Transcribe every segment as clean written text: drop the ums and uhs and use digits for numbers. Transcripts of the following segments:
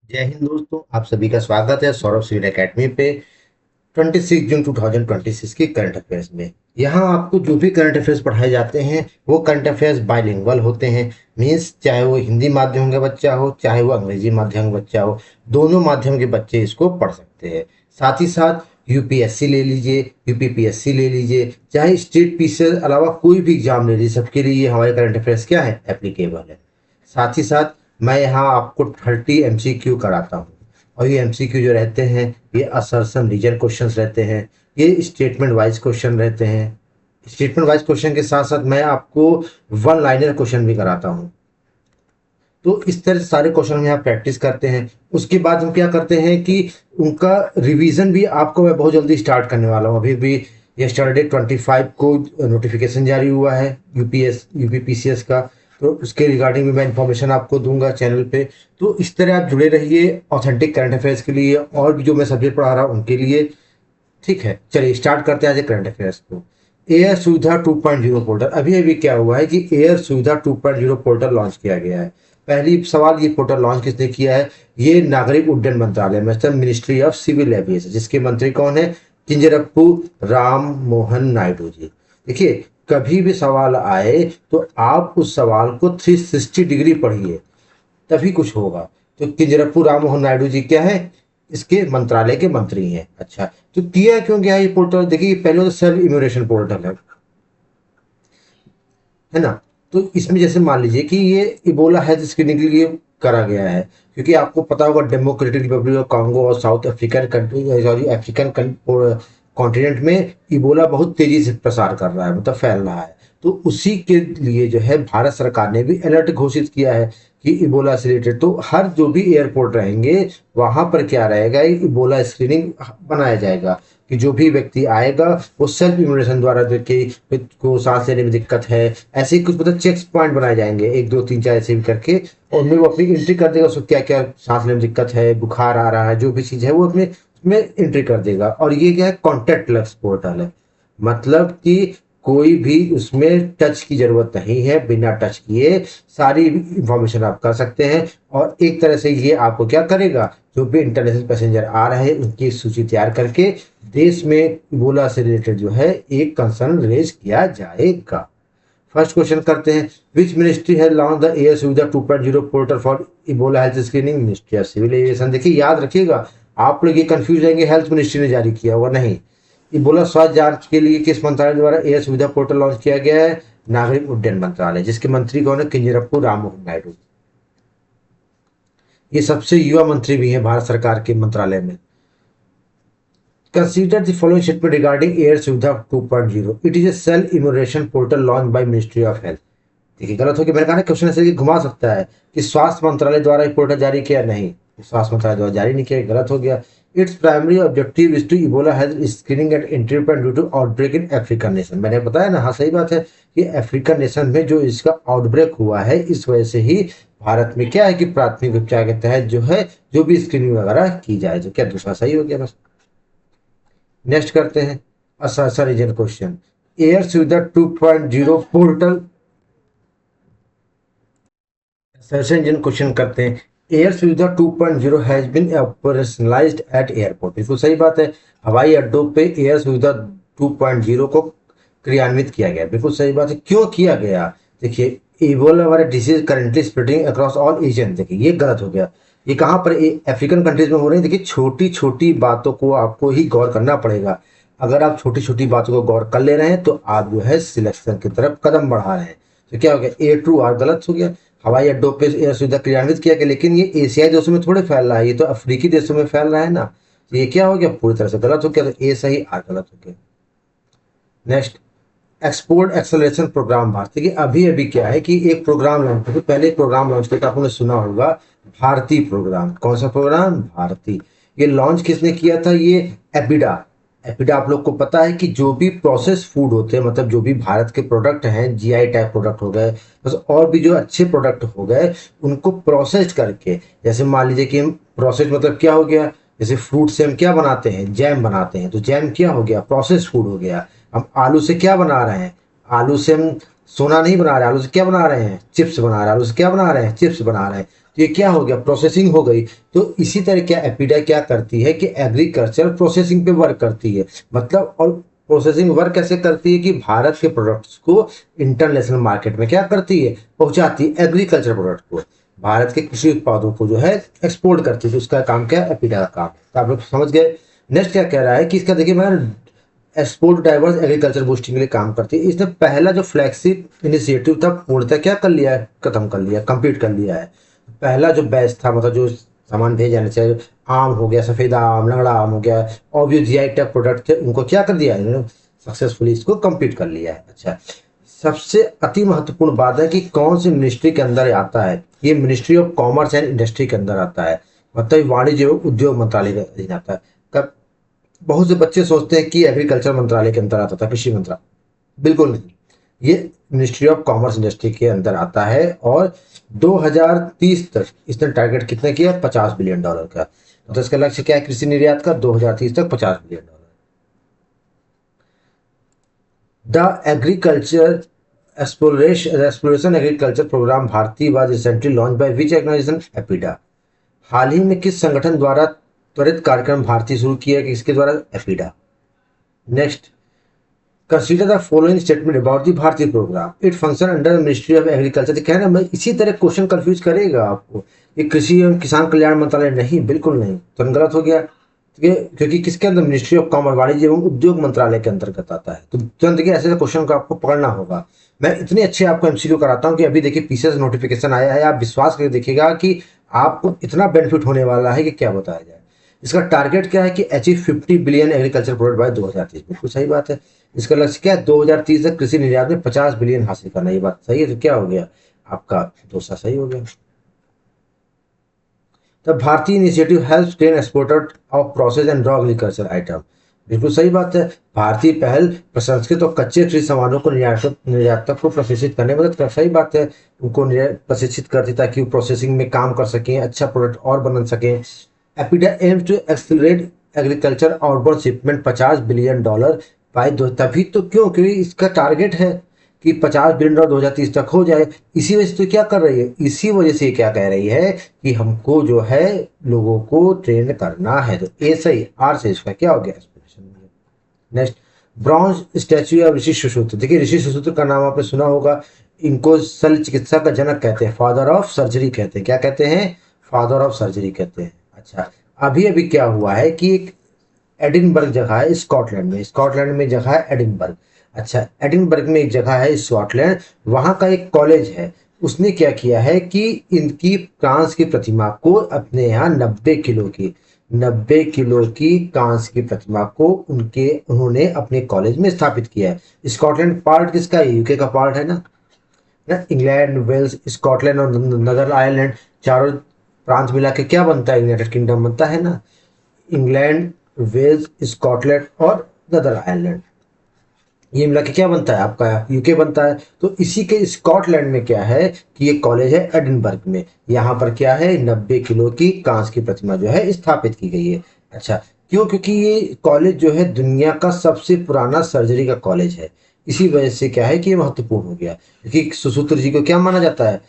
जय हिंद दोस्तों, आप सभी का स्वागत है सौरभ सिविल एकेडमी पे 26 जून 2026 की करंट अफेयर्स में। यहाँ आपको जो भी करंट अफेयर्स पढ़ाए जाते हैं वो करंट अफेयर्स बाइलिंगुअल होते हैं। मीन्स चाहे वो हिंदी माध्यम का बच्चा हो चाहे वो अंग्रेजी माध्यम का बच्चा हो, दोनों माध्यम के बच्चे इसको पढ़ सकते हैं। साथ ही साथ यूपीएससी ले लीजिए, यूपीपीएससी ले लीजिए, चाहे स्टेट पी से अलावा कोई भी एग्जाम ले लीजिए, सबके लिए ये हमारे करंट अफेयर्स क्या है, एप्लीकेबल है। साथ ही साथ मैं यहाँ आपको 30 एमसीक्यू कराता हूँ, और ये एमसीक्यू जो रहते हैं ये असर्शन रीजन क्वेश्चंस रहते हैं, ये स्टेटमेंट वाइज क्वेश्चन रहते हैं। स्टेटमेंट वाइज क्वेश्चन के साथ साथ मैं आपको वन लाइनर क्वेश्चन भी कराता हूँ। तो इस तरह से सारे क्वेश्चन हम यहाँ प्रैक्टिस करते हैं। उसके बाद हम क्या करते हैं कि उनका रिवीजन भी आपको मैं बहुत जल्दी स्टार्ट करने वाला हूँ। अभी भी यस्टरडे 25 को नोटिफिकेशन जारी हुआ है यूपीपीसीएस का, तो उसके रिगार्डिंग भी मैं इंफॉर्मेशन आपको दूंगा चैनल पे। तो इस तरह आप जुड़े रहिए ऑथेंटिक करंट अफेयर्स के लिए और भी जो मैं सब्जेक्ट पढ़ा रहा हूँ उनके लिए। ठीक है, चलिए स्टार्ट करते हैं आज करंट अफेयर्स को। एयर सुविधा 2.0 पोर्टल, अभी अभी क्या हुआ है कि एयर सुविधा 2.0 पोर्टल लॉन्च किया गया है। पहली सवाल, ये पोर्टल लॉन्च किसने किया है? ये नागरिक उड्डयन मंत्रालय मतलब मिनिस्ट्री ऑफ सिविल एविएशन, जिसके मंत्री कौन है? किंजरप्पू राम मोहन नायडू जी। देखिए, कभी भी सवाल आए तो आप उस सवाल को 360 डिग्री पढ़िए, तभी कुछ होगा। तो किंजरप्पू राम मोहन नायडू जी क्या है? इसके मंत्रालय के मंत्री हैं। अच्छा, तो किया क्यों गया ये पोर्टल? देखिए, पहले तो सेल्फ इम्यूरेशन पोर्टल है ना। तो इसमें जैसे मान लीजिए कि ये इबोला हेल्थ स्क्रीनिंग के लिए करा गया है, क्योंकि आपको पता होगा डेमोक्रेटिक रिपब्लिक ऑफ कांगो और south African country, sorry African continent में इबोला बहुत तेजी से प्रसार कर रहा है, मतलब फैल रहा है। तो उसी के लिए जो है भारत सरकार ने भी अलर्ट घोषित किया है कि इबोला से रिलेटेड तो हर जो भी एयरपोर्ट रहेंगे वहां पर क्या रहेगा, इबोला स्क्रीनिंग बनाया जाएगा कि जो भी व्यक्ति आएगा वो सेल्फ इम्यूनेशन द्वारा देखिए को सांस लेने में दिक्कत है, ऐसे ही कुछ मतलब चेक पॉइंट बनाए जाएंगे, 1 2 3 4 ऐसे भी करके। और उनमें वो अपनी एंट्री कर देगा, उसको क्या क्या सांस लेने में दिक्कत है, बुखार आ रहा है, जो भी चीज़ है वो अपने उसमें एंट्री कर देगा। और ये क्या है, कॉन्टेक्ट लेस पोर्टल है, मतलब कि कोई भी उसमें टच की जरूरत नहीं है, बिना टच किए सारी इंफॉर्मेशन आप कर सकते हैं। और एक तरह से ये आपको क्या करेगा, जो भी इंटरनेशनल पैसेंजर आ रहे हैं उनकी सूची तैयार करके देश में इबोला से रिलेटेड जो है एक कंसर्न रेज किया जाएगा। फर्स्ट क्वेश्चन करते हैं, विच मिनिस्ट्री है launch the air Suvidha 2.0 portal for Ebola health screening? Ministry of civil aviation. देखिए, याद रखिएगा, आप लोग ये कंफ्यूज रहेंगे हेल्थ मिनिस्ट्री ने जारी किया होगा, नहीं। इबोला स्वास्थ्य जांच के लिए किस मंत्रालय द्वारा एयर सुविधा पोर्टल लॉन्च किया गया है? नागरिक उड्डयन मंत्रालय, जिसके मंत्री कौन है? किंजरप्पू राममोहन नायडू। ये सबसे युवा मंत्री भी हैं भारत सरकार के मंत्रालय में। Consider the following statement regarding Air Suvidha 2.0. It is a self-enumeration portal launched by Ministry of Health. देखिए, गलत हो गया, मैंने कहा ना क्वेश्चन ऐसे कि घुमा सकता है कि स्वास्थ्य मंत्रालय द्वारा एक पोर्टल जारी किया, नहीं, स्वास्थ्य मंत्रालय द्वारा जारी नहीं किया, गलत हो गया। Its primary objective is to Ebola health screening and entry due to outbreak in African nation. मैंने बताया ना, हाँ सही बात है कि अफ्रीकन नेशन में जो इसका आउटब्रेक हुआ है, इस वजह से ही भारत में क्या है कि प्राथमिक उपचार के तहत जो है जो भी स्क्रीनिंग वगैरह की जाए। तो क्या दूसरा सही हो गया? बस नेक्स्ट करते हैं assertion reason question. Air Suvidha 2.0 portal, assertion reason question करते हैं। Air Suvidha 2.0 has been operationalized at airport. बिल्कुल सही बात है, हवाई अड्डों पे एयर सुविधा 2.0 को क्रियान्वित किया गया, बिल्कुल सही बात है। क्यों किया गया? देखिए, इबोला वाला disease currently spreading across all Asian. देखिए, ये गलत हो गया। ये कहाँ पर? अफ्रीकन कंट्रीज में हो रही है। देखिए, छोटी छोटी बातों को आपको ही गौर करना पड़ेगा। अगर आप छोटी छोटी बातों को गौर कर ले रहे हैं तो आप जो है सिलेक्शन की तरफ कदम बढ़ा रहे हैं। तो क्या हो गया, ए टू आर गलत हो गया। हवाई अड्डों पे यह सुविधा क्रियान्वित किया गया, लेकिन ये एशियाई देशों में थोड़े फैल रहा है, ये तो अफ्रीकी देशों में फैल रहा है ना। तो ये क्या हो गया, पूरी तरह से गलत हो गया। तो ए सही, आर गलत हो गया। Next, export acceleration program Bharat की अभी अभी क्या है कि एक प्रोग्राम लॉन्च किया, पहले एक प्रोग्राम लॉन्च किया था, आपने सुना होगा, भारतीय प्रोग्राम। कौन सा प्रोग्राम? भारतीय। ये लॉन्च किसने किया था? ये एपिडा। एपिडा आप लोग को पता है कि जो भी प्रोसेस फूड होते हैं, मतलब जो भी भारत के प्रोडक्ट हैं, जीआई टैग प्रोडक्ट हो गए, बस और भी जो अच्छे प्रोडक्ट हो गए, उनको प्रोसेस करके, जैसे मान लीजिए कि हम प्रोसेस मतलब क्या हो गया, जैसे फ्रूट से हम क्या बनाते हैं, जैम बनाते हैं, तो जैम क्या हो गया, प्रोसेस फूड हो गया। हम आलू से क्या बना रहे हैं? आलू से हम सोना नहीं बना रहे, आलू से क्या बना रहे हैं? चिप्स बना रहे हैं। आलू से क्या बना रहे हैं? चिप्स बना रहे हैं। तो ये क्या हो गया, प्रोसेसिंग हो गई। तो इसी तरह क्या एपिडा क्या करती है कि एग्रीकल्चर प्रोसेसिंग पे वर्क करती है, मतलब, और प्रोसेसिंग वर्क कैसे करती है कि भारत के प्रोडक्ट्स को इंटरनेशनल मार्केट में क्या करती है, पहुंचाती है, एग्रीकल्चर प्रोडक्ट को, भारत के कृषि उत्पादों को जो है एक्सपोर्ट करती है। तो उसका काम क्या है, एपिडा का काम। तो आप लोग समझ गए। नेक्स्ट क्या कह रहा है कि इसका देखिए मैं एक्सपोर्ट डाइवर्स एग्रीकल्चर बूस्टिंग के लिए काम करती है। इसने पहला जो फ्लैगशिप इनिशिएटिव था पूर्णतः क्या कर लिया है, खत्म कर लिया, कंप्लीट कर लिया है। पहला जो बैच था, मतलब जो सामान भेजे जाने चाहिए, आम हो गया, सफेद आम, लंगड़ा आम हो गया, और जो जीआई टैग प्रोडक्ट थे उनको क्या कर दिया है, इन्होंने सक्सेसफुली इसको कंप्लीट कर लिया है। अच्छा, सबसे अति महत्वपूर्ण बात है कि कौन सी मिनिस्ट्री के अंदर आता है, ये ministry of commerce and industry के अंदर आता है, मतलब वाणिज्य एवं उद्योग मंत्रालय के अधीन आता है। कब, बहुत से बच्चे सोचते हैं कि एग्रीकल्चर मंत्रालय के अंदर आता था, कृषि मंत्रालय, बिल्कुल नहीं, ये मिनिस्ट्री ऑफ कॉमर्स इंडस्ट्री के अंदर आता है। और 2030 तक इसने टारगेट कितना किया, $50 बिलियन का। तो इसका लक्ष्य क्या है कृषि निर्यात का, 2030 तक $50 billion. The agriculture exploration agriculture program Bharati was recently launch by which organization, APEDA. हाल ही में किस संगठन द्वारा त्वरित कार्यक्रम भारती शुरू किया है, किसके द्वारा, APEDA. Next, consider the following statement about the Bharatiya program, it function under ministry of agriculture. क्या है ना, इसी तरह क्वेश्चन कंफ्यूज करेगा आपको, ये कृषि एवं किसान कल्याण मंत्रालय नहीं, बिल्कुल नहीं, तो गलत हो गया। क्योंकि किसके अंदर, मिनिस्ट्री ऑफ कॉमर्स, वाणिज्य एवं उद्योग मंत्रालय के अंतर्गत आता है। तो तुरंत देखिए ऐसे क्वेश्चन को आपको पकड़ना होगा। मैं इतने अच्छे आपको एमसीक्यू कराता हूँ कि अभी देखिए पीसीएस नोटिफिकेशन आया है, आप विश्वास करके देखिएगा कि आपको इतना बेनिफिट होने वाला है कि क्या बताया जाए। इसका टारगेट क्या है कि achieve 50 billion agriculture product by 2030। बिल्कुल सही बात है। इसका लक्ष्य क्या है, 2030 तक कृषि निर्यात में 50 बिलियन हासिल करना। ये बात सही है। तो क्या हो गया आपका, दूसरा सही हो गया। द भारतीय initiative help train exporter of process and raw agriculture item. बिल्कुल सही बात है। भारतीय पहल प्रसंस्कृत और कच्चे कृषि सामानों को निर्यातक को प्रशिक्षित करने में मदद कर, सही बात है, उनको प्रशिक्षित करती ताकि वो प्रोसेसिंग में काम कर सकें, अच्छा प्रोडक्ट और बना सकें। APEDA aims to accelerate agriculture outbound shipment $50 billion by दो, तभी तो, क्यों, क्योंकि इसका टारगेट है कि $50 बिलियन 2030 तक हो जाए। इसी वजह से तो क्या कर रही है, इसी वजह से क्या कह रही है कि हमको जो है लोगों को ट्रेन करना है। तो ए सही, आर से इसका क्या हो गया। नेक्स्ट, ब्रॉन्ज स्टैच्यू ऑफ ऋषि सुश्रुत। देखिए ऋषि सुश्रुत का नाम आपने सुना होगा, इनको शल्य चिकित्सा का जनक कहते हैं, फादर ऑफ सर्जरी कहते हैं। क्या कहते हैं, फादर ऑफ सर्जरी कहते हैं। अच्छा, अभी अभी क्या हुआ है कि एक एडिनबर्ग जगह है स्कॉटलैंड में, स्कॉटलैंड में जगह है एडिनबर्ग। अच्छा, एडिनबर्ग में एक जगह है स्कॉटलैंड, वहाँ का एक कॉलेज है, उसने क्या किया है कि इनकी कांस्य की प्रतिमा को अपने यहाँ 90 की कांस्य की प्रतिमा को उन्होंने अपने कॉलेज में स्थापित किया है। स्कॉटलैंड पार्ट किसका है, यूके का पार्ट है ना, इंग्लैंड, वेल्स, स्कॉटलैंड और नदर आयरलैंड, चारों प्रांत मिला के क्या बनता है, यूनाइटेड किंगडम बनता है ना। इंग्लैंड, वेल्स, स्कॉटलैंड और नदर आयरलैंड, ये मिला के क्या बनता है आपका, यूके बनता है। तो इसी के स्कॉटलैंड में क्या है कि ये कॉलेज है एडिनबर्ग में, यहाँ पर क्या है 90 किलो की कांस्य की प्रतिमा जो है स्थापित की गई है। अच्छा, क्यों, क्योंकि ये कॉलेज जो है दुनिया का सबसे पुराना सर्जरी का कॉलेज है। इसी वजह से क्या है कि ये महत्वपूर्ण हो गया, क्योंकि सुश्रुत जी को क्या माना जाता है,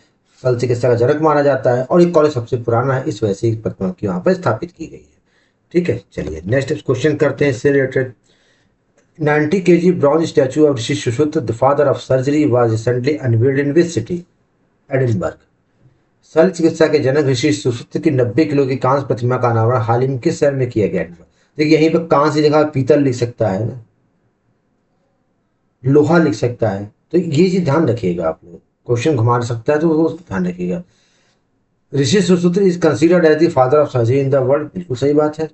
शल्य चिकित्सा का जनक माना जाता है, और ये कॉलेज सबसे पुराना है, इस वजह से प्रतिमा की वहाँ पर स्थापित की गई है। ठीक है, चलिए नेक्स्ट क्वेश्चन करते हैं इससे related. 90 kg bronze statue of Rishi Sushruta, the father of surgery, was recently unveiled in which city? Edinburgh. शल्य चिकित्सा के जनक ऋषि सुश्रुत की 90 किलो की कांस्य प्रतिमा का अनावरण हाल ही में किस शहर में किया गया? देखिए यहीं पर कांस्य की जगह पीतल लिख सकता है ना, लोहा लिख सकता है, तो ये चीज ध्यान रखिएगा आप लोग, क्वेश्चन घुमा सकता है तो वो ध्यान रखिएगा। Rishi Sushruta is considered as the father of surgery in the world, बिल्कुल सही बात है।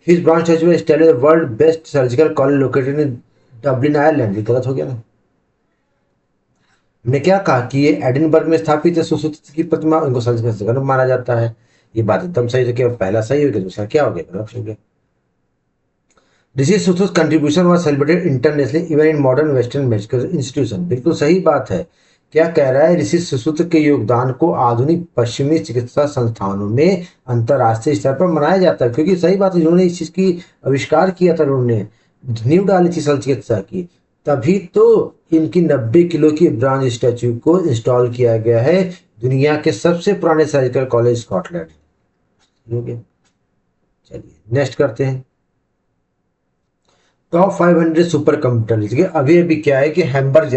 His bronze statue is still the world best surgical college located in Dublin, Ireland। ये गलत हो गया ना, हमने क्या कहा कि ये एडिनबर्ग में स्थापित है सुश्रुत की प्रतिमा, इनको सर्जिकल माना जाता है। ये बात एकदम सही, तो क्या पहला सही हो गया, दूसरा क्या हो गया, गलत हो गया। Rishi Sushruta contribution was celebrated internationally even in modern western medical institution, बिल्कुल सही बात है। क्या कह रहा है, ऋषि सुश्रुत के योगदान को आधुनिक पश्चिमी चिकित्सा संस्थानों में अंतर्राष्ट्रीय स्तर पर मनाया जाता है, क्योंकि सही बात है, जिन्होंने इस चीज की आविष्कार किया था, उन्होंने नींव डाली थी शल्य चिकित्सा की, तभी तो इनकी 90 किलो की ब्रॉन्ज स्टैच्यू को इंस्टॉल किया गया है दुनिया के सबसे पुराने सर्जिकल कॉलेज स्कॉटलैंड। हो गया। चलिए नेक्स्ट करते हैं। Top 500 super computer list. अभी अभी क्या है कि हैम्बर्ग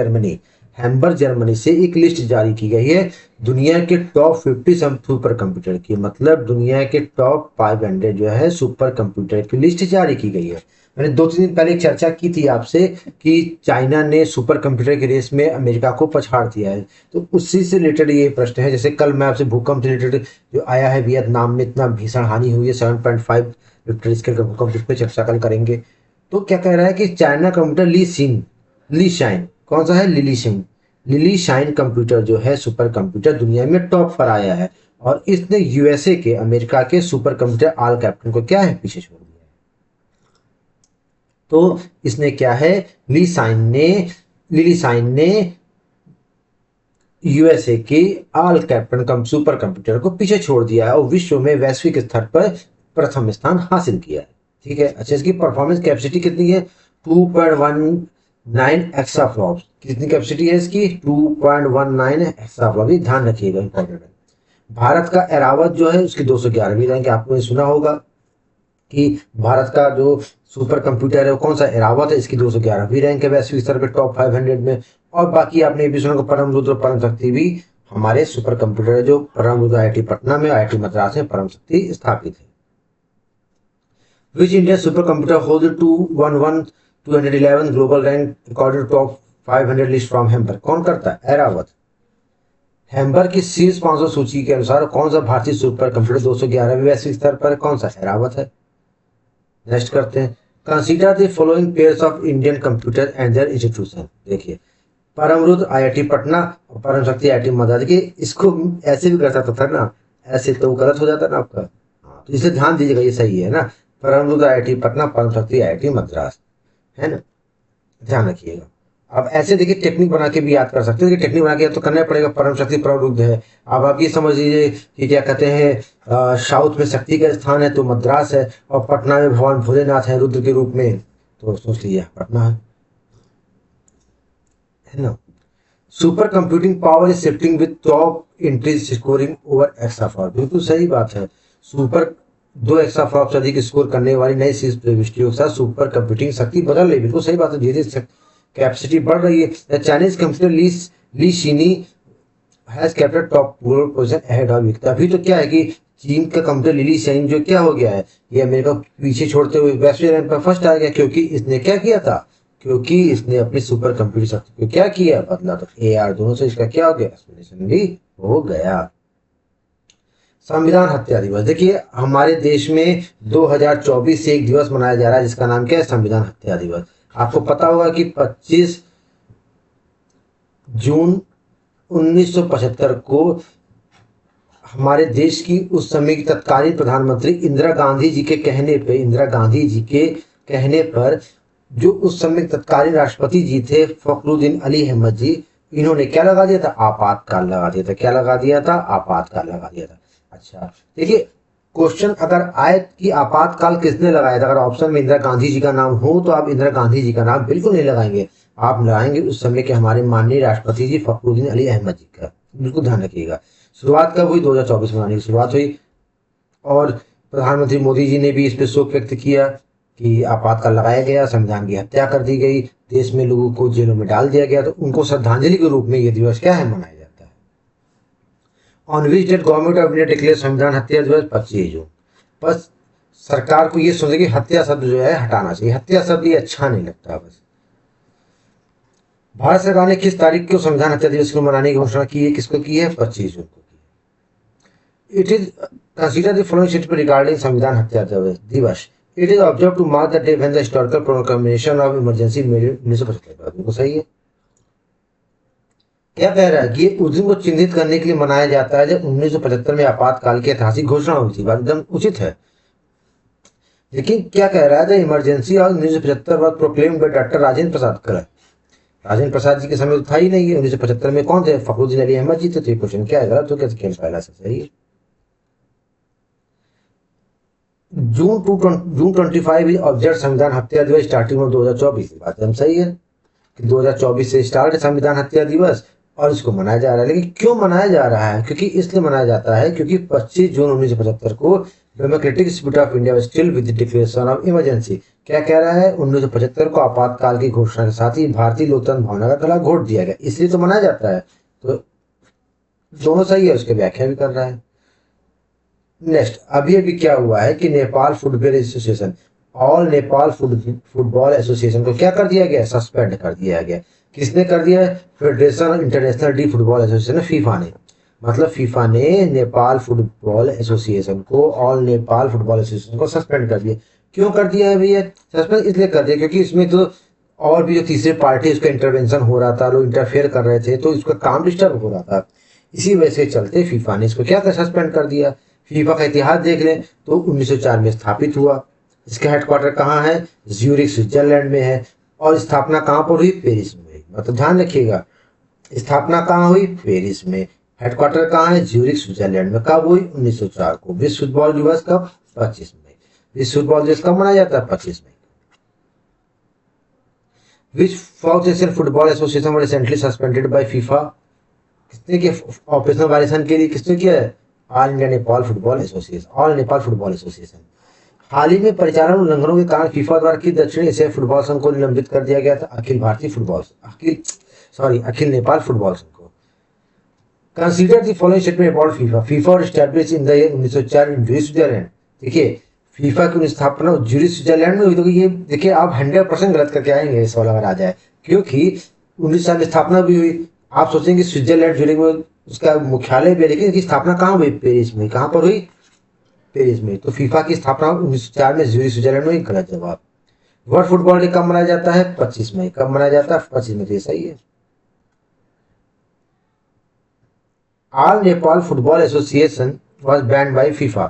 जर्मनी से एक लिस्ट जारी की गई है दुनिया के टॉप 50 सुपर कंप्यूटर की। मतलब दुनिया के टॉप 500 जो है सुपर कंप्यूटर की लिस्ट जारी की गई है। मैंने 2-3 दिन पहले एक चर्चा की थी आपसे कि चाइना ने सुपर कंप्यूटर की रेस में अमेरिका को पछाड़ दिया है, तो उसी से रिलेटेड ये प्रश्न है। जैसे कल मैं आपसे भूकंप से रिलेटेड जो आया है वियतनाम में इतना भीषण हानि हुई है 7.5 रिक्टर स्केल का भूकंप, उस पर चर्चा कल करेंगे। तो क्या कह रहा है कि चाइना कंप्यूटर ली शाइन कौन सा है, लिली शाइन कंप्यूटर जो है सुपर कंप्यूटर दुनिया में टॉप पर आया है, और इसने यूएसए के अमेरिका के सुपर कंप्यूटर आल कैप्टन को क्या है पीछे छोड़ दिया है। तो इसने क्या है, लिली शाइन ने यूएसए के आल कैप्टन सुपर कंप्यूटर को पीछे छोड़ दिया है और विश्व में वैश्विक स्तर पर प्रथम स्थान हासिल किया है। ठीक है। अच्छा, इसकी परफॉर्मेंस कैपेसिटी कितनी है, 2.19 एक्साफ्लॉप्स। कितनी कैपेसिटी है इसकी, 2.19 एक्साफ्लॉप्स। ये ध्यान रखिएगा, इंपॉर्टेंट है। भारत का एरावत जो है उसकी 211वीं रैंक। आपने सुना होगा कि भारत का जो सुपर कंप्यूटर है वो कौन सा, एरावत है। इसकी 211वीं रैंक है वैश्विक स्तर पर टॉप 500 में। और बाकी आपने ये भी सुना परम रुद्र और परम शक्ति भी हमारे सुपर कंप्यूटर है, जो परम रुद्र IIT पटना में, IIT मद्रास में परम शक्ति स्थापित है। Which Indian supercomputer holds the 211 global rank according to top 500 list from Hamburg? कौन करता है, एरावत। हैम्बर्ग की शीर्ष 500 सूची के अनुसार कौन सा भारतीय सुपर कंप्यूटर 211वीं वैश्विक स्तर पर कौन सा, एरावत है। नेक्स्ट करते हैं। Consider the following pairs of Indian computer and their institution. देखिए, परम रुद्र IIT पटना और परम शक्ति IIT मद्रास। देखिए इसको ऐसे भी कर सकता था ना, ऐसे तो गलत हो जाता ना आपका। हाँ, तो इसे ध्यान दीजिएगा, ये सही है ना, परम रुद्र IIT पटना, परम शक्ति IIT मद्रास, है ना, ध्यान रखिएगा। अब ऐसे देखिए टेक्निक बना के भी याद कर सकते हैं, टेक्निक बना के याद तो करना पड़ेगा। परम शक्ति परम रुद्र है। अब आप ये समझ लीजिए कि क्या कहते हैं, साउथ में शक्ति का स्थान है तो मद्रास है, और पटना में भगवान भोलेनाथ है रुद्र के रूप में, तो सोच लीजिए पटना है ना। Super computing power is shifting with top entries scoring over exaflop. बिल्कुल सही बात है। सुपर 2 एक्साफ्लॉप से अधिक स्कोर करने वाली नई शीर्ष प्रविष्टियों के साथ सुपर कंप्यूटिंग शक्ति बदल रही। बिल्कुल सही बात है, धीरे धीरे कैपेसिटी बढ़ रही है। चाइनीज कंप्यूटर ली शीनी has captured top position ahead of Victor. अभी तो क्या है कि चीन का कंप्यूटर लिली शाइन जो क्या हो गया है, ये अमेरिका को पीछे छोड़ते हुए वैश्विक रैंक पर फर्स्ट आ गया, क्योंकि इसने क्या किया था, क्योंकि इसने अपनी सुपर कंप्यूटर शक्ति को क्या किया, बदला। तो AR दोनों से इसका क्या हो गया, एक्सप्लेनेशन भी हो गया। संविधान हत्या दिवस। देखिए हमारे देश में 2024 से एक दिवस मनाया जा रहा है जिसका नाम क्या है, संविधान हत्या दिवस। आपको पता होगा कि 25 जून 1975 को हमारे देश की उस समय की तत्कालीन प्रधानमंत्री इंदिरा गांधी जी के कहने पर जो उस समय तत्कालीन राष्ट्रपति जी थे फखरुद्दीन अली अहमद जी, इन्होंने क्या लगा दिया था, आपातकाल लगा दिया था। क्या लगा दिया था, आपातकाल लगा दिया था। अच्छा देखिए, क्वेश्चन अगर आए कि आपातकाल किसने लगाया था, अगर ऑप्शन में इंदिरा गांधी जी का नाम हो तो आप इंदिरा गांधी जी का नाम बिल्कुल नहीं लगाएंगे, आप लगाएंगे उस समय के हमारे माननीय राष्ट्रपति जी फखरुद्दीन अली अहमद जी का। बिल्कुल ध्यान रखिएगा। शुरुआत कब हुई, 2024 में मनाने की शुरुआत हुई, और प्रधानमंत्री मोदी जी ने भी इस पर शोक व्यक्त किया कि आपातकाल लगाया गया, संविधान की हत्या कर दी गई, देश में लोगों को जेलों में डाल दिया गया। तो उनको श्रद्धांजलि के रूप में यह दिवस क्या है, मनाया जाता है। On which date government of India declare Samvidhan Hatya दिवस, 25 जून। बस सरकार को ये सोचे कि हत्या शब्द जो है हटाना चाहिए, हत्या शब्द ये अच्छा नहीं लगता। बस भारत सरकार ने किस तारीख को संविधान हत्या दिवस को मनाने की घोषणा की है, किसको की है, 25 जून को की है। It is consider the following statement regarding संविधान हत्या दिवस। It is observed to mark the day when the historical proclamation of emergency made in 1975। बिल्कुल सही है। क्या कह रहा है कि उस दिन को चिन्हित करने के लिए मनाया जाता है जब 1975 में आपातकाल की ऐतिहासिक घोषणा हुई थी। बात एकदम उचित है। लेकिन क्या कह रहा है, the emergency of 1975 was proclaimed by doctor Rajendra Prasad कर। राजेंद्र प्रसाद जी के समय तो था ही नहीं है। 1975 में कौन थे, फखरुद्दीन अली अहमद जी थे। तो क्वेश्चन क्या है, गलत हो गया, पहला से सही है। जून 25 ऑब्जर्व संविधान हत्या दिवस स्टार्टिंग में 2024। बात एकदम सही है कि 2024 से स्टार्ट है संविधान हत्या दिवस, और इसको मनाया जा रहा है। लेकिन क्यों मनाया जा रहा है? क्योंकि इसलिए मनाया जाता है क्योंकि 25 जून 1975 को democratic spirit of India still with declaration of emergency, क्या कह रहा है, 1975 को आपातकाल की घोषणा के साथ ही भारतीय लोकतंत्र भावना का गला घोट दिया गया, इसलिए तो मनाया जाता है। तो दोनों सही है, उसकी व्याख्या भी कर रहा है। नेक्स्ट, अभी अभी क्या हुआ है कि Nepal football association, all Nepal football association को क्या कर दिया गया? सस्पेंड कर दिया गया। किसने कर दिया है? Federation international D football association, FIFA ने। मतलब फीफा ने नेपाल फुटबॉल एसोसिएशन को, ऑल नेपाल फुटबॉल एसोसिएशन को सस्पेंड कर दिया। क्यों कर दिया है भैया? सस्पेंड इसलिए कर दिया क्योंकि इसमें तो और भी जो तीसरे पार्टी उसका इंटरवेंशन हो रहा था, लोग इंटरफेयर कर रहे थे, तो इसका काम डिस्टर्ब हो रहा था। इसी वजह से चलते फीफा ने इसको क्या कर सस्पेंड कर दिया। फीफा का इतिहास देख लें तो 1904 में स्थापित हुआ। इसका हेडक्वार्टर कहाँ है? ज्यूरिख स्विट्जरलैंड में है। और स्थापना कहाँ पर हुई? पेरिस में। मतलब ध्यान रखिएगा, स्थापना कहाँ हुई? पेरिस में। हेडक्वार्टर कहाँ है? ज्यूरिख स्विट्जरलैंड में। कब हुई? 1904 को। विश्व फुटबॉल दिवस कब? 25 मई। विश्व फुटबॉल दिवस कब मनाया जाता है? 25 मई। Which South Asian football association were recently suspended by FIFA, किसने किया? ऑपरेशनल वायलेशन के लिए किसने किया है? All India Nepal football association, all Nepal football association. हाल ही में परिचालन उल्लंघनों के कारण फीफा द्वारा की दक्षिण एशिया फुटबॉल संघ को निलंबित कर दिया गया था। अखिल नेपाल फुटबॉल संघ को। Consider the following statement about FIFA. FIFA और establish in the year 1904 in Zurich Switzerland. देखिए, फीफा की स्थापना ज्यूरिख स्विट्जरलैंड में हुई। तो ये देखिए, आप 100% गलत करके आएंगे इस वाला अगर आ जाए, क्योंकि 1904 में स्थापना भी हुई। आप सोचेंगे स्विट्जरलैंड ज्यूरिख में उसका मुख्यालय भी है, लेकिन इसकी स्थापना कहाँ हुई? पेरिस में। कहाँ पर हुई? पेरिस में। तो फीफा की स्थापना 1904 में ज्यूरिख स्विट्जरलैंड में। गलत जवाब। वर्ल्ड फुटबॉल डे कब मनाया जाता है? 25 मई। कब मनाया जाता है? 25 मई। तो सही है। All Nepal football association was banned by FIFA,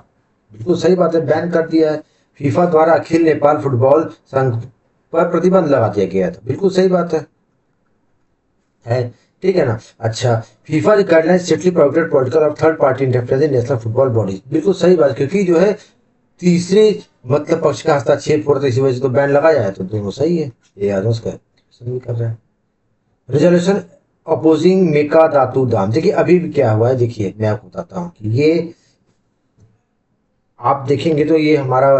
बिल्कुल सही बात है, बैन कर दिया है। फीफा द्वारा अखिल नेपाल फुटबॉल संघ पर प्रतिबंध लगा दिया गया था, बिल्कुल सही बात है ठीक है ना। अच्छा, FIFA guidelines strictly prohibited political और third party interference in national football bodies, बिल्कुल सही बात, क्योंकि जो है तीसरे मतलब पक्ष का हस्तक्षेप हो रहा था, इसी वजह से तो बैन लगा जाए। तो दोनों सही है, ये याद उसका सही कर रहा है। रेजोल्यूशन अपोजिंग मेका धातु दाम, देखिए अभी भी क्या हुआ है, देखिए मैं आपको बताता हूँ कि ये आप देखेंगे तो ये हमारा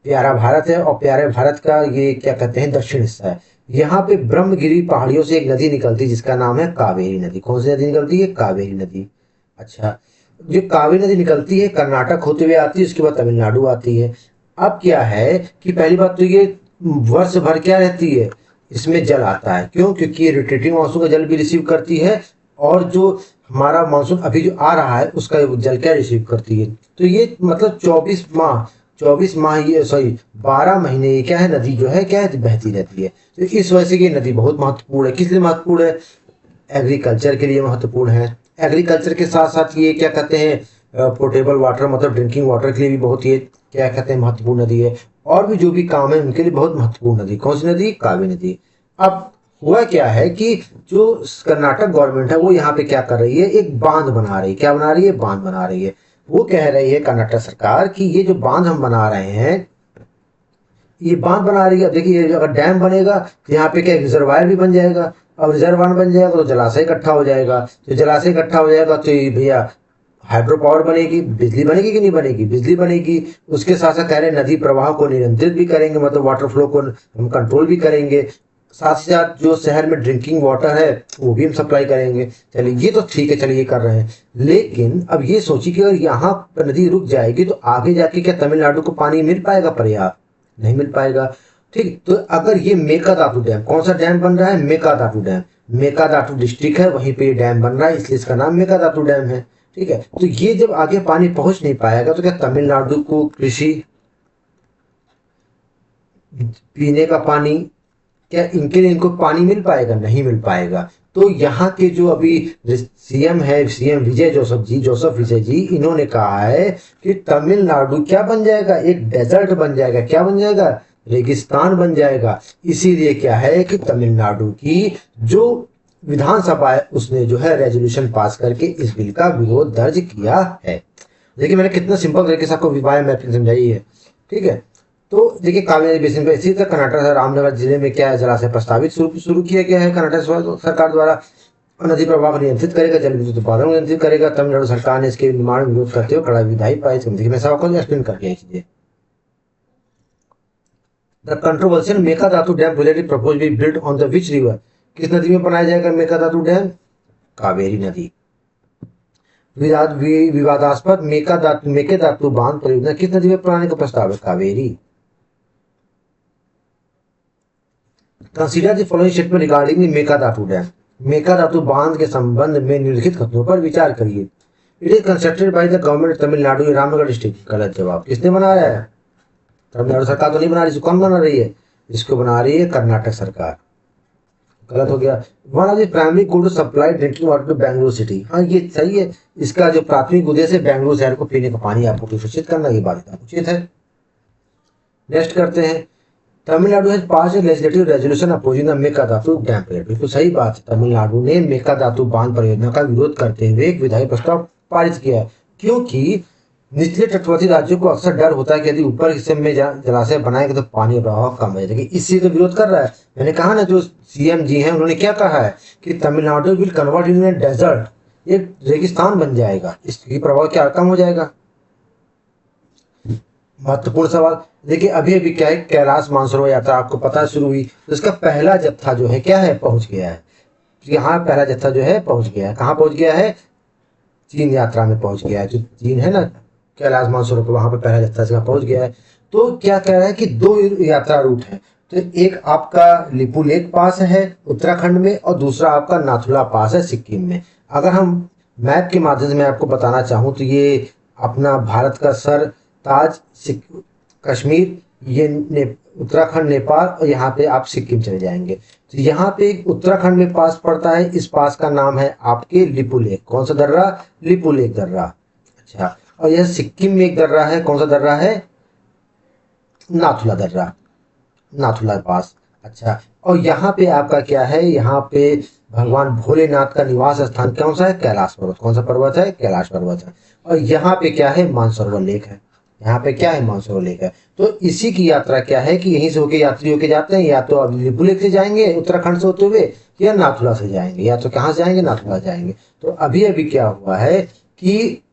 प्यारा भारत है, और प्यारे भारत का ये क्या कहते हैं दक्षिण हिस्सा है। यहाँ पे ब्रह्मगिरी पहाड़ियों से एक नदी निकलती है जिसका नाम है कावेरी नदी। कौन सी नदी निकलती है? कावेरी नदी। अच्छा, जो कावेरी नदी निकलती है कर्नाटक होते हुए आती है, उसके बाद तमिलनाडु आती है। अब क्या है कि पहली बात तो ये वर्ष भर क्या रहती है, इसमें जल आता है। क्यों? क्योंकि ये रोटेटिंग मानसून का जल भी रिसीव करती है, और जो हमारा मानसून अभी जो आ रहा है उसका जल क्या रिसीव करती है। तो ये मतलब 24 माह ये सॉरी 12 महीने ये क्या है, नदी जो है क्या है, बहती रहती है। तो इस वजह से ये नदी बहुत महत्वपूर्ण है। किस लिए महत्वपूर्ण है? एग्रीकल्चर के लिए महत्वपूर्ण है। एग्रीकल्चर के साथ साथ ये क्या कहते हैं पोर्टेबल वाटर मतलब ड्रिंकिंग वाटर के लिए भी बहुत ये क्या कहते हैं महत्वपूर्ण नदी है। और भी जो भी काम है उनके लिए बहुत महत्वपूर्ण नदी। कौन सी नदी? कावेरी नदी। अब हुआ क्या है कि जो कर्नाटक गवर्नमेंट है वो यहाँ पे क्या कर रही है, एक बांध बना रही है। क्या बना रही है? बांध बना रही है। वो कह रही है कर्नाटक सरकार कि ये जो बांध हम बना रहे हैं, ये बांध बना रही है। देखिए अगर डैम बनेगा तो यहाँ पे क्या रिजर्वायर भी बन जाएगा, और रिजर्वायर बन जाएगा तो जलाशय इकट्ठा हो जाएगा। तो जलाशय इकट्ठा हो जाएगा तो ये भैया हाइड्रो पावर बनेगी, बिजली बनेगी कि नहीं बनेगी? बिजली बनेगी। उसके साथ साथ कह रहे नदी प्रवाह को नियंत्रित भी करेंगे, मतलब वाटर फ्लो को हम कंट्रोल भी करेंगे। साथ ही साथ जो शहर में ड्रिंकिंग वाटर है वो भी हम सप्लाई करेंगे। चलिए ये तो ठीक है, चलिए ये कर रहे हैं। लेकिन अब ये सोचिए कि अगर यहाँ पर नदी रुक जाएगी तो आगे जाके क्या तमिलनाडु को पानी मिल पाएगा पर्याप्त? नहीं मिल पाएगा। ठीक, तो अगर ये मेकादातु डैम, कौन सा डैम बन रहा है? मेकादातु डैम। मेकादातु डिस्ट्रिक्ट है वहीं पे डैम बन रहा है, इसलिए इसका नाम मेकादातु डैम है। ठीक है, तो ये जब आगे पानी पहुंच नहीं पाएगा तो क्या तमिलनाडु को कृषि, पीने का पानी, क्या इनके लिए इनको पानी मिल पाएगा? नहीं मिल पाएगा। तो यहाँ के जो अभी सीएम है, सीएम जोसेफ विजय जी, इन्होंने कहा है कि तमिलनाडु क्या बन जाएगा? एक डेजर्ट बन जाएगा। क्या बन जाएगा? रेगिस्तान बन जाएगा। इसीलिए क्या है कि तमिलनाडु की जो विधानसभा है उसने जो है रेजोल्यूशन पास करके इस बिल का विरोध दर्ज किया है। देखिए मैंने कितना सिंपल तरीके से आपको विवाह मैपिंग समझाई है। ठीक है, तो देखिए कावेरी बेसिन पर इसी तरह कर्नाटक रामनगर जिले में क्या है जलाशय प्रस्तावित शुरू किया गया है कर्नाटक सरकार द्वारा। नदी प्रवाह को नियंत्रित करेगा, जल विद्युत उत्पादन को नियंत्रित करेगा। तमिलनाडु सरकार ने इसके निर्माण में विरोध करते हुए कड़ा विधायी पाई समिति में सबको एक्सप्लेन कर दिया चीजें। The controversial Mekedatu dam project propose be build on the which river, किस नदी में बनाया जाएगा मेकादातु डैम? कावेरी नदी। विवादास्पद मेकेदातु बांध परियोजना किस नदी में बनाने का प्रस्ताव है? Kaveri. Consider the following statement regarding the Mekedatu dam, Mekedatu बांध के संबंध में निम्नलिखित कथनों पर विचार करिए। It is constructed by the government Tamil Nadu Ramanagara district. गलत जवाब। किसने बनाया है? तमिलनाडु सरकार तो नहीं बना रही, इसको कौन बना रही है? इसको बना रही है कर्नाटक सरकार। गलत हो गया। One of the primary goal to supply drinking water to Bengaluru city, हाँ ये सही है। इसका जो प्राथमिक उद्देश्य है बेंगलुरु शहर को पीने का पानी आपको सुनिश्चित करना, ये बात उचित है। नेक्स्ट करते हैं। Tamil Nadu has pass a legislative resolution opposing the Mekedatu dam project. बिल्कुल सही बात है, तमिलनाडु ने मेकादातु बांध परियोजना का विरोध करते हुए एक विधायी प्रस्ताव पारित किया, क्योंकि निचले तटवर्ती राज्यों को अक्सर डर होता है कि यदि ऊपर हिस्से में जलाशय बनाएंगे तो पानी का प्रवाह कम हो जाएगा। इससे तो विरोध कर रहा है। मैंने कहा ना, जो सीएम जी हैं उन्होंने क्या कहा है कि Tamil Nadu will convert in a desert, एक रेगिस्तान बन जाएगा, इसकी प्रभाव क्या कम हो जाएगा। महत्वपूर्ण सवाल देखिए, अभी अभी क्या है, कैलाश मानसरोवर यात्रा आपको पता शुरू हुई, तो इसका पहला जत्था जो है क्या है, पहुंच गया है। यहाँ पहला जत्था जो है पहुंच गया है। कहाँ पहुंच गया है? चीन यात्रा में पहुंच गया है। जो चीन है ना, कैलाश मानसरोवर को, वहां पर पहला जत्था से पहुंच गया है। तो क्या कह रहा है कि दो यात्रा रूट है। तो एक आपका लिपुलेख पास है उत्तराखंड में, और दूसरा आपका नाथुला पास है सिक्किम में। अगर हम मैप के माध्यम से मैं आपको बताना चाहूँ तो ये अपना भारत का सर ताज कश्मीर, ये उत्तराखंड, नेपाल, और यहाँ पे आप सिक्किम चले जाएंगे। तो यहाँ पे एक उत्तराखंड में पास पड़ता है, इस पास का नाम है आपके लिपुलेख। कौन सा दर्रा? लिपुलेख दर्रा। अच्छा, और यह सिक्किम में एक दर्रा है, कौन सा दर्रा है? नाथुला दर्रा, नाथुला पास। अच्छा, और यहाँ पे आपका क्या है? यहाँ पे भगवान भोलेनाथ का निवास स्थान कौन सा है? कैलाश पर्वत। कौन सा पर्वत है? कैलाश पर्वत है। और यहाँ पे क्या है? मानसरोवर लेक है। यहाँ पे क्या है? मानसरोवर लेक है। तो इसी की यात्रा क्या है कि यहीं से होके यात्री होके जाते हैं, या तो अब लिपुलेख से जाएंगे उत्तराखंड से होते हुए, या नाथुला से जाएंगे, या तो कहाँ से जाएंगे? नाथुला जाएंगे। तो अभी अभी क्या हुआ है कि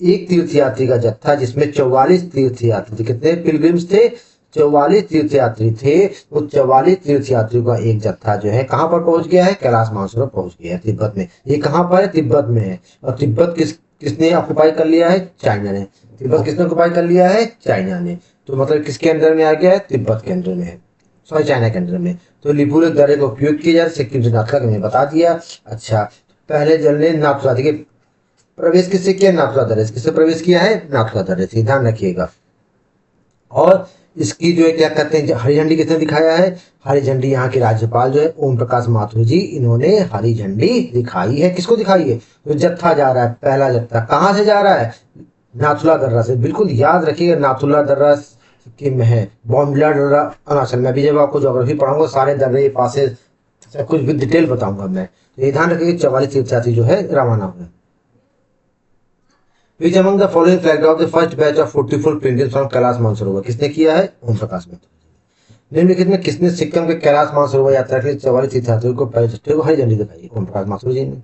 एक तीर्थयात्री का जत्था, जिसमें 44 तीर्थयात्री थे। कितने पिलग्रिम्स थे? 44 तीर्थयात्री थे। तो 44 तीर्थयात्रियों का एक जत्था जो है कहाँ पर पहुंच गया है? कैलाश मानसरोवर पहुंच गया है, तिब्बत में। ये कहाँ पर है? तिब्बत में है। और तिब्बत किसने ऑक्युपाई कर लिया है? चाइना ने। तिब्बत किसने ऑक्युपाई कर लिया है? चाइना ने। तो मतलब किसके अंदर में आ गया है? तिब्बत के अंदर में है, सॉरी चाइना के अंदर में। तो लिपुलेख दर्रे का उपयोग किया जाए सिक्किम से नाथुला का, मैंने बता दिया। अच्छा, पहले जल ने नाथुला के प्रवेश किससे किया? नाथुला दर्रे से। किससे प्रवेश किया है? नाथुला दर्रे से, ध्यान रखिएगा। और इसकी जो है क्या कहते हैं, हरी झंडी किसने दिखाया है? हरी झंडी यहाँ के राज्यपाल जो है ओम प्रकाश माथुर जी, इन्होंने हरी झंडी दिखाई है। किसको दिखाई है? तो जत्था जा रहा है, पहला जत्था कहाँ से जा रहा है? नाथुला दर्रा से। बिल्कुल याद रखिएगा, नाथुला दर्रा सिक्किम में है, बॉम्बला दर्रा अरुणाचल में। अभी जब आपको ज्योग्राफी पढ़ाऊंगा सारे दर्रे पास सब कुछ भी डिटेल बताऊंगा मैं। तो ये ध्यान रखिएगा, 44 तीर्थयात्री जो है रवाना हुए। Which among the following flagged off the first batch of 44 pilgrims from Kailash Mansarovar? किसने किया है? ओम प्रकाश माथुर। निम्नलिखित में किसने सिक्किम के कैलाश मानसरोवर यात्रा के लिए 44 तीर्थयात्रियों को पहले जत्थे को हरी झंडी दिखाई? ओम प्रकाश माथुर जी ने।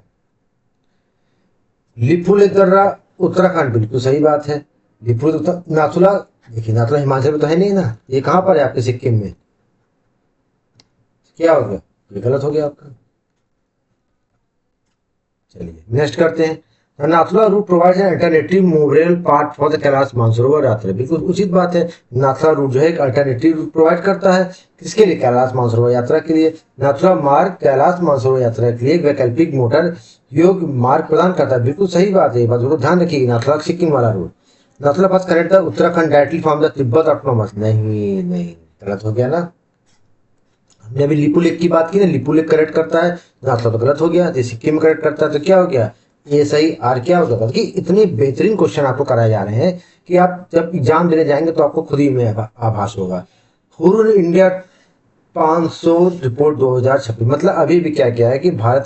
लिपुलेख दर्रा उत्तराखंड, बिल्कुल सही बात है। लिपुलेख नाथुला, देखिए नाथुला हिमाचल में तो है नहीं ना, ये कहाँ पर है? आपके सिक्किम में। क्या हो गया? ये गलत हो गया आपका। चलिए नेक्स्ट करते हैं। Nathula route provides an alternative movable path for the Kailash Mansarovar Yatra. बिल्कुल उचित बात है, नाथुला रूट जो है एक अल्टरनेटिव रूट प्रोवाइड करता है। किसके लिए? कैलाश मानसरोवर यात्रा के लिए। नाथुला मार्ग कैलाश मानसरोवर यात्रा के लिए वैकल्पिक मोटर योग्य मार्ग प्रदान करता है। बिल्कुल सही बात है, बात जरूर ध्यान रखिएगा। नाथुला सिक्किम वाला route. Nathula pass connect the Uttarakhand directly from the Tibet autonomous. नहीं नहीं, गलत हो गया ना। हमने अभी लिपुलेख की बात की ना, लिपुलेख करेक्ट करता है, नाथुला तो गलत हो गया। सिक्किम करेक्ट करता है तो क्या हो गया? ये सही आर क्या हो गया? कि इतने बेहतरीन क्वेश्चन आपको कराए जा रहे हैं कि आप जब एग्जाम देने जाएंगे तो आपको खुद ही में आभास होगा। हुरुन इंडिया 500 रिपोर्ट 2026, मतलब अभी भी क्या है कि भारत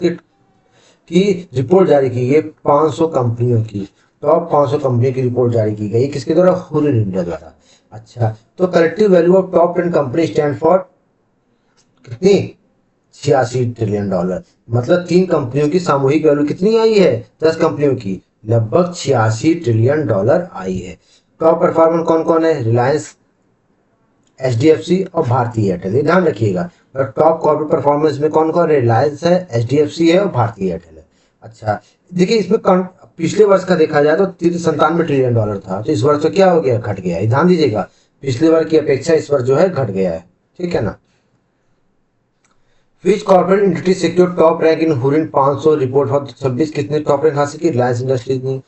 की रिपोर्ट जारी की गई 500 कंपनियों की, टॉप 500 कंपनियों की रिपोर्ट जारी की गई। किसके द्वारा? हुरुन इंडिया द्वारा। अच्छा, तो collective value of top 10 company stand for कितनी? $86 ट्रिलियन। मतलब 3 कंपनियों की सामूहिक वैल्यू कितनी आई है? 10 कंपनियों की लगभग $86 ट्रिलियन आई है। टॉप परफॉर्मर कौन कौन है? रिलायंस, एचडीएफसी और भारतीय एयरटेल, ये ध्यान रखिएगा। और टॉप कॉर्पोरेट परफॉर्मेंस में कौन कौन? रिलायंस है, एचडीएफसी है और भारतीय एयरटेल है। अच्छा, देखिए इसमें पिछले वर्ष का देखा जाए तो $97 ट्रिलियन था, तो इस वर्ष तो क्या हो गया? घट गया है। ध्यान दीजिएगा, पिछले वर्ष की अपेक्षा इस वर्ष जो है घट गया है। ठीक है ना। Which corporate entity secure top rank in Hurun 500 report for 26? किसने टॉप रैंक हासिल की? रिलायंस इंडस्ट्रीज ने।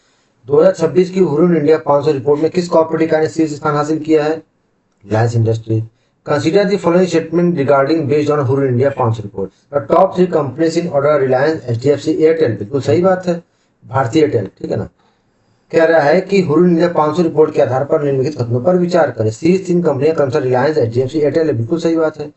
2026 की हुरिन इंडिया 500 रिपोर्ट में किस कॉर्पोरेट इकाई ने शीर्ष स्थान हासिल किया है? Reliance Industries. Consider the following statement regarding based on Hurun India 500 report. The top 3 companies in order Reliance, HDFC, Airtel. बिल्कुल सही बात है, भारतीय एयरटेल। ठीक है ना। कह रहा है कि हुरिन इंडिया 500 रिपोर्ट के आधार पर निम्नलिखित कथनों पर विचार करें। शीर्ष 3 कंपनियां क्रमशः रिलायंस, एचडीएफसी, एयरटेल है। बिल्कुल सही बात है।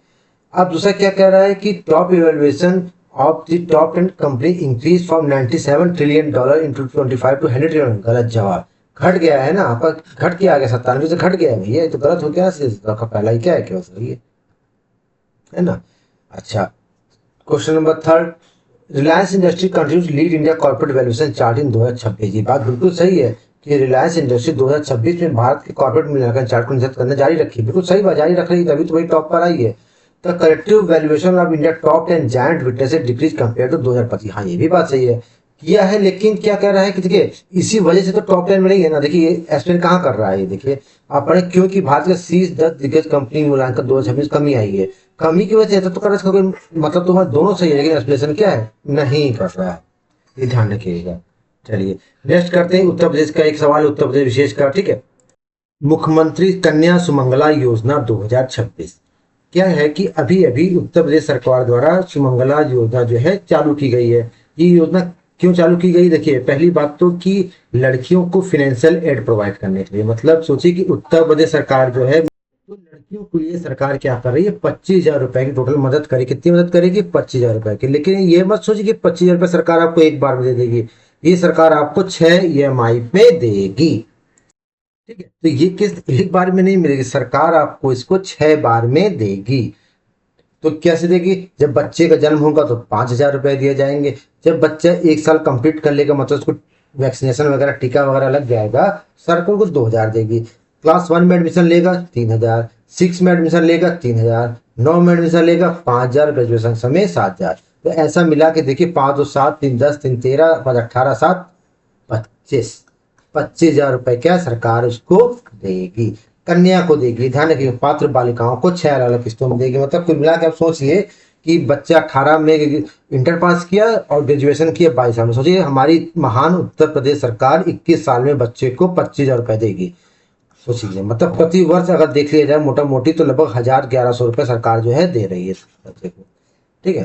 अब दूसरा क्या कह रहा है कि top evaluation of the top 10 company increase from $97 trillion in 2025 to $100 trillion. गलत जवाब। घट गया है ना आपका, घट के आ गया, 97 से घट गया है भैया, ये तो गलत हो गया। का पहला ही क्या है, क्या सही है ना। अच्छा, question number 3, Reliance industry continues lead India corporate valuation chart इन 2026। ये बात बिल्कुल सही है कि रिलायंस इंडस्ट्री 2026 में भारत के कॉर्पोरेट मूल्यांकन चार्ट को निर्धारित करना जारी रखी। बिल्कुल सही बात, जारी रख रही, तभी तो वही टॉप पर आई है। The collective valuation of India top 10 giant witnesses decrease compare to 2025। हाँ, ये भी बात सही है, किया है। लेकिन क्या कह रहा है कि देखिए इसी वजह से तो टॉप 10 में नहीं है ना। देखिए ये एक्सप्लेन कहाँ कर रहा है, ये देखिए आप पढ़े, क्योंकि भारत के शीर्ष 10 दिग्गज कंपनी मूल्यांकन 2026 कमी आई है। कमी की वजह से तो कर रहा है, मतलब तुम्हारा दोनों सही है, लेकिन एक्सप्लेनेशन क्या है? नहीं कर रहा है, ये ध्यान रखिएगा। चलिए नेक्स्ट करते हैं उत्तर प्रदेश का एक सवाल, उत्तर प्रदेश विशेष का। ठीक है, मुख्यमंत्री कन्या सुमंगला योजना 2026। क्या है कि अभी अभी उत्तर प्रदेश सरकार द्वारा सुमंगला योजना जो है चालू की गई है। ये योजना क्यों चालू की गई? देखिए पहली बात तो कि लड़कियों को फाइनेंशियल एड प्रोवाइड करने के लिए, मतलब सोचिए कि उत्तर प्रदेश सरकार जो है तो लड़कियों के लिए सरकार क्या कर रही है, 25,000 रुपए की टोटल मदद करेगी। कितनी मदद करेगी? 25,000 रुपए की। लेकिन ये मत सोचिए कि 25,000 रुपए सरकार आपको एक बार में दे देगी, ये सरकार आपको 6 EMI पे देगी। ठीक है, तो ये किस्त एक बार में नहीं मिलेगी, सरकार आपको इसको 6 बार में देगी। तो कैसे देगी? जब बच्चे का जन्म होगा तो 5,000 रुपए दिए जाएंगे। जब बच्चा 1 साल कंप्लीट कर लेगा, मतलब उसको वैक्सीनेशन वगैरह टीका वगैरह लग जाएगा, सरकार को 2,000 देगी। क्लास 1 में एडमिशन लेगा 3,000, 6 में एडमिशन लेगा 3,000, 9 में एडमिशन लेगा 5,000, ग्रेजुएशन समय 7,000। तो ऐसा मिला के देखिए 5 2 7 3 10 3 13 5 18 7 25, 25,000 रुपए क्या सरकार उसको देगी, कन्या को देगी। ध्यान रखिए, पात्र बालिकाओं को 6 अलग अलग किस्तों में देगी। मतलब कुल मिला के आप सोचिए कि बच्चा 18 में इंटर पास किया और ग्रेजुएशन किया 22 साल में, सोचिए हमारी महान उत्तर प्रदेश सरकार 21 साल में बच्चे को 25,000 रुपए देगी। सोचिए, मतलब प्रति वर्ष अगर देख लिया जाए मोटा मोटी तो लगभग 1,000-1,100 रुपए सरकार जो है दे रही है बच्चे को। ठीक है।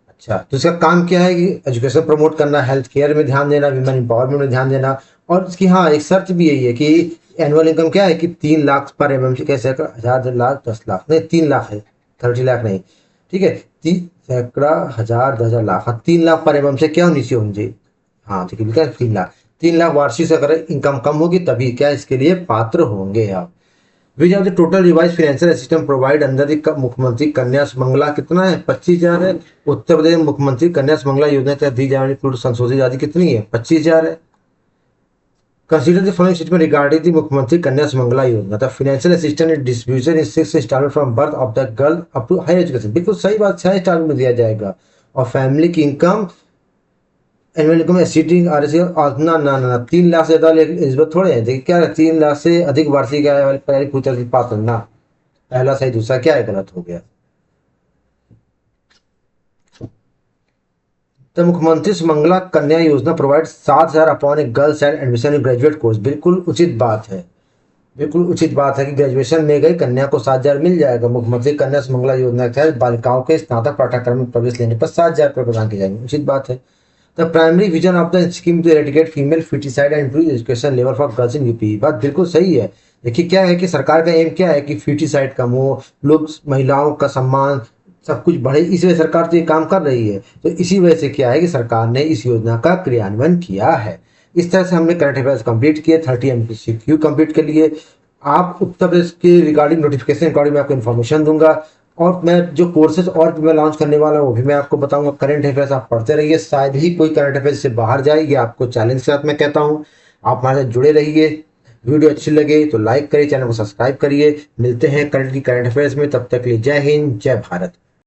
अच्छा, तो इसका काम क्या है कि एजुकेशन प्रमोट करना, हेल्थ केयर में ध्यान देना, विमेन एम्पावरमेंट में ध्यान देना। और इसकी हाँ एक शर्त भी यही है कि एनुअल इनकम क्या है कि 3 लाख पर एमएमसी, कैसे 1,000 लाख 10 लाख नहीं 3 लाख है, 30 लाख नहीं। ठीक है, 30 सैकड़ा 1,000 10,000 लाख, हाँ 3 लाख पर एमएम से क्या होनी चाहिए होंगे। हाँ ठीक है, क्या 3 लाख, 3 लाख वार्षिक से अगर इनकम कम होगी तभी क्या इसके लिए पात्र होंगे आप। Which of the total revise financial assistance provide under the Mukhyamantri Kanya Sumangala कितना है? 25,000 है। उत्तर प्रदेश मुख्यमंत्री कन्या सुमंगला योजना तहत दी जाने वाली संशोधित राशि कितनी है? 25,000 है। Consider the following statement regarding the Mukhyamantri Kanya Sumangala Yojana. The financial assistance is distribution in 6 installment from birth of the girl up to higher education. बिल्कुल सही बात, 6 इंस्टॉलमेंट में दिया जाएगा। और फैमिली की income annual income exceeding RSC और ना ना ना 3 लाख से ज्यादा एलिजिबल थोड़े हैं। देखिए क्या है, 3 लाख से अधिक वार्षिक आय वाले पहले पूछा की पात्र ना, पहला सही दूसरा क्या है गलत हो गया। तो मुख्यमंत्री सुमंगला कन्या योजना provide 7,000 upon A girls child admission in graduate course. बिल्कुल उचित बात है, बिल्कुल उचित बात है कि ग्रेजुएशन में गई कन्या को 7,000 मिल जाएगा। मुख्यमंत्री कन्या सुमंगला योजना के तहत बालिकाओं के स्नातक पाठ्यक्रम में प्रवेश लेने पर 7,000 रुपये प्रदान किए जाएंगे। उचित बात है। The primary vision of the scheme to eradicate female foeticide and improve education level for girls in UP. बात बिल्कुल सही है। देखिए क्या है कि सरकार का एम क्या है कि फीटिसाइड कम हो, लोग महिलाओं का सम्मान सब कुछ बढ़े, इस वजह सरकार तो ये काम कर रही है। तो इसी वजह से क्या है कि सरकार ने इस योजना का क्रियान्वयन किया है। इस तरह से हमने करंट अफेयर्स कंप्लीट किए, 30 MCQ कंप्लीट कर लिए। आप उत्तर प्रदेश के रिगार्डिंग नोटिफिकेशन रिगार्डिंग मैं आपको इन्फॉर्मेशन दूंगा। और मैं जो कोर्सेज और भी मैं लॉन्च करने वाला हूँ वो भी मैं आपको बताऊंगा। करंट अफेयर्स आप पढ़ते रहिए, शायद ही कोई करंट अफेयर्स से बाहर जाए, ये आपको चैलेंज के साथ मैं कहता हूँ। आप हमारे साथ जुड़े रहिए। वीडियो अच्छी लगे तो लाइक करिए, चैनल को सब्सक्राइब करिए। मिलते हैं करंट अफेयर्स में, तब तक के लिए जय हिंद जय भारत।